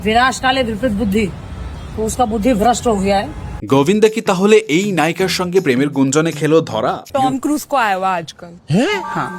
विनाशकाले विपरीत बुद्धि, तो उसका बुद्धि भ्रष्ट हो गया है। গোবিন্দা কি তাহলে এই নায়িকার সঙ্গে প্রেমের গুঞ্জনে খেলো ধরা? टॉम क्रूज को आया हुआ आजकल। हाँ।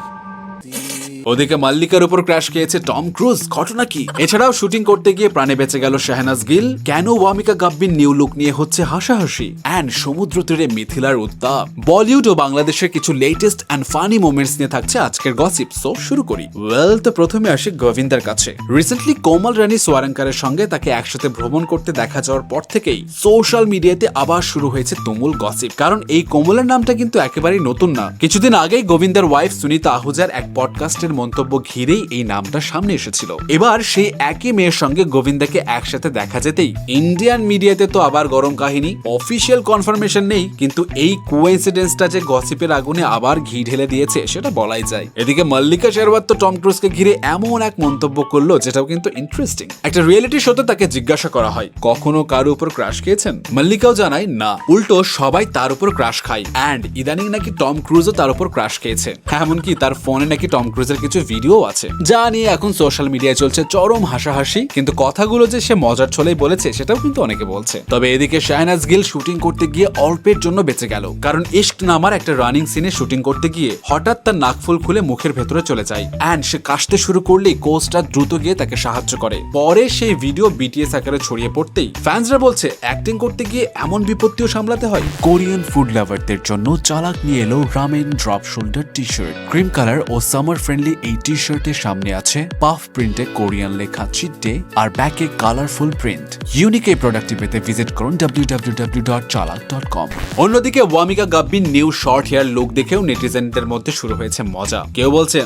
ওদিকে মাল্লিকার উপর ক্র্যাশ খেয়েছে টম ক্রুজ, ঘটনা কি? এছাড়াও শুটিং করতে গিয়ে প্রাণে বেঁচে গেল শাহনাজ গিল, কেন ওয়ামিকা গাব্বির নিউ লুক নিয়ে হচ্ছে হাসাহাসি, এন্ড সমুদ্র তীরে মিথিলার উত্তাপ। বলিউড ও বাংলাদেশের কিছু লেটেস্ট এন্ড ফানি মোমেন্টস নিয়ে থাকছে আজকের গসিপ। সো শুরু করি। ওয়েল, তো প্রথমে আসি গোবিন্দার কাছে। রিসেন্টলি কোমল রানী সোয়ারাঙ্কারের সঙ্গে তাকে একসাথে ভ্রমণ করতে দেখা যাওয়ার পর থেকেই সোশ্যাল মিডিয়াতে আবার শুরু হয়েছে তুমুল গসিপ। কারণ এই কোমলের নামটা কিন্তু একেবারেই নতুন না। কিছুদিন আগেই গোবিন্দার ওয়াইফ সুনিতা আহুজার এক পডকাস্টের মন্তব্য ঘিরেই এই নামটা সামনে এসেছিল। এবার সেই একই মেয়ের সঙ্গে গোবিন্দাকে একসাথে দেখা যেতেই ইন্ডিয়ান মিডিয়াতে তো আবার গরম কাহিনী। অফিসিয়াল কনফার্মেশন নেই, কিন্তু এই কোইন্সিডেন্সটা যে গসিপের আগুনে আবার ঘি ঢেলে দিয়েছে সেটা বলাই যায়। এদিকে মল্লিকা শেরওয়াত তো টম ক্রুজকে ঘিরে এমন এক মন্তব্য করলো যেটাও কিন্তু ইন্টারেস্টিং। একটা রিয়েলিটি শোতে তাকে জিজ্ঞাসা করা হয়, কখনো কারো উপর ক্রাশ খেয়েছেন? মল্লিকাও জানায় না, উল্টো সবাই তার উপর ক্রাশ খায়। অ্যান্ড ইদানিং নাকি টম ক্রুজও তার উপর ক্রাশ খেয়েছে। এমনকি তার ফোনে নাকি টম ক্রুজের কিছু ভিডিও আছে, যা নিয়ে এখন সোশ্যাল মিডিয়ায় চলছে চরম হাসাহাসি। কিন্তু কথাগুলো যে সে মজার ছলেই বলেছে সেটাও কিন্তু অনেকে বলছে। তবে এদিকে শাহনাজ গিল শুটিং করতে গিয়ে অল্পের জন্য বেঁচে গেল, কারণ ইশক নামার একটা রানিং সিনে শুটিং করতে গিয়ে হঠাৎ তার নাকফুল খুলে মুখের ভেতরে চলে যায়। অ্যান্ড সে কাশতে শুরু করলেই কোস্টার দ্রুত গিয়ে তাকে সাহায্য করে। পরে সেই ভিডিও বিটিএস আকারে ছড়িয়ে পড়তেই ফ্যান্সরা বলছে অ্যাক্টিং করতে গিয়ে এমন বিপত্তিও সামলাতে হয়। কোরিয়ান ফুড লাভারদের জন্য চালাক নিয়ে এলো রামেন drop shoulder T-shirt. Cream colour ও সামার ফ্রেন্ডলি এই টি শার্টের সামনে আছে পাফ প্রিন্টে কোরিয়ান লেখা চিট ডে, আর ব্যাকে কালারফুল প্রিন্ট। ইউনিক এই প্রোডাক্টটি পেতে ভিজিট করুন www.chalak.com। অন্যদিকে Wamiqa গাব্বির new short hair look দেখেও নেটিজেনদের মধ্যে শুরু হয়েছে মজা। কেউ বলছে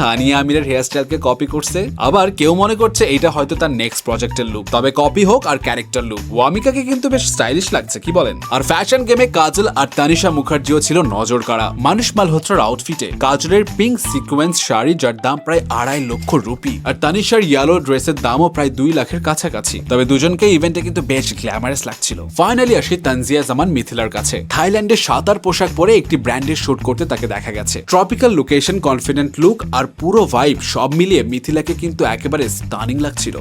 হানিয়া আমিরের হেয়ারস্টাইলকে কপি করছে, আবার কেউ মনে করছে এটা হয়তো তার নেক্সট প্রজেক্টের লুক। তবে কপি হোক আর ক্যারেক্টার লুক, ওয়ামিকাকে কিন্তু বেশ স্টাইলিশ লাগছে, কি বলেন? আর ফ্যাশন গেমে কাজল আর তানিশা মুখার্জিও ছিল নজর কাড়া মানুষ মালহোত্রার আউটফিটে। কাজলের পিঙ্ক সিকোয়েন্স শাড়ি, যার দাম প্রায় 2.5 লক্ষ রুপি, আর তানিশার ইয়েলো ড্রেসের দামও প্রায় 2 লাখের কাছাকাছি। তবে দুজনকে ইভেন্টে কিন্তু বেশ গ্ল্যামারাস লাগছিল। ফাইনালি আসি তানজিয়া জামান মিথিলার কাছে। থাইল্যান্ডে সাঁতার পোশাক পরে একটি ব্র্যান্ডের শুট করতে তাকে দেখা গেছে। ট্রপিক্যাল লোকেশন, কনফিডেন্ট লুক আর পুরো ভাইব সব মিলিয়ে মিথিলাকে কিন্তু একেবারে স্টানিং লাগছিল।